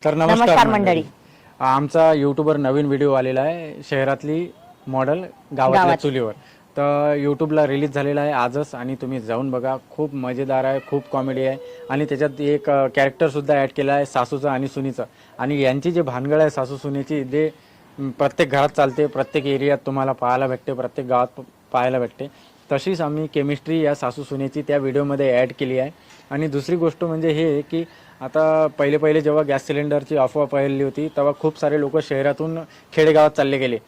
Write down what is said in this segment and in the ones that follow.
तर नमस्कार मंडळी. आमचा यूट्यूबवर नवीन व्हिडिओ आलेला आहे, शहरातली मॉडेल गावातल्या चुलीवर. तर यूट्यूबला रिलीज झालेला आहे आजच आणि तुम्ही जाऊन बघा. खूप मजेदार आहे, खूप कॉमेडी आहे आणि त्याच्यात एक कॅरेक्टरसुद्धा ॲड केला आहे सासूचं आणि सुनीचं. आणि यांची जी भानगड आहे सासू सुनीची, जे प्रत्येक घरात चालते, प्रत्येक एरियात तुम्हाला पाहायला भेटते, प्रत्येक गावात पाहायला भेटते. तशीच आम्ही केमिस्ट्री या सासू सुनेची त्या व्हिडिओमध्ये ॲड केली आहे. आणि दुसरी गोष्ट म्हणजे हे की आता पहिले जेव्हा गॅस सिलेंडरची अफवा पहिली होती तेव्हा खूप सारे लोक शहरातून खेडेगावात चालले गेले.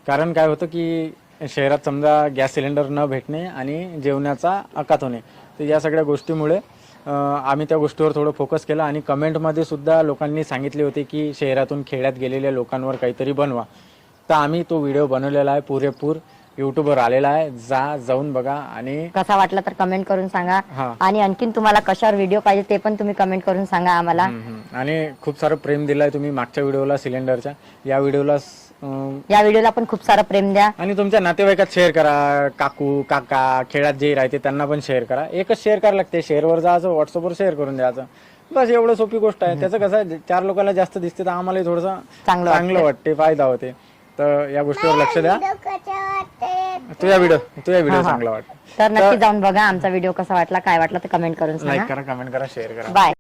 कारण काय होतं की शहरात समजा गॅस सिलेंडर न भेटणे आणि जेवणाचा अकात होणे. तर या सगळ्या गोष्टीमुळे आम्ही त्या गोष्टीवर थोडं फोकस केला आणि कमेंटमध्ये सुद्धा लोकांनी सांगितले होते की शहरातून खेड्यात गेलेल्या लोकांवर काहीतरी बनवा. तर आम्ही तो व्हिडिओ बनवलेला आहे, पुरेपूर यूट्यूबवर आलेला आहे. जाऊन बघा आणि कसा वाटला तर कमेंट करून सांगा. हां. आणि आणखीन तुम्हाला कशावर व्हिडिओ पाहिजे ते पण तुम्ही कमेंट करून सांगा आम्हाला. आणि खूप सारं प्रेम दिलाय तुम्ही मागच्या व्हिडिओला सिलेंडरच्या. या व्हिडिओला पण खूप सारं प्रेम द्या. आणि तुमच्या नातेवाईकात शेअर करा. काकू काका खेळात जे राहते त्यांना पण शेअर करा. एकच शेअर करायला लागते, शेअरवर जायचं, व्हॉट्सअपवर शेअर करून द्यायचं, बस. एवढं सोपी गोष्ट आहे. त्याचं कसं आहे, 4 लोकांना जास्त दिसते तर आम्हालाही थोडंसं चांगलं वाटते, फायदा होते. तर या गोष्टीवर लक्ष द्या. तुझ्या व्हिडिओ चांगला वाटतो तर नक्की जाऊन बघा आमचा व्हिडिओ कसा वाटला, काय वाटला ते कमेंट करून सांगा. लाईक करा, कमेंट करा, शेअर करा. बाय.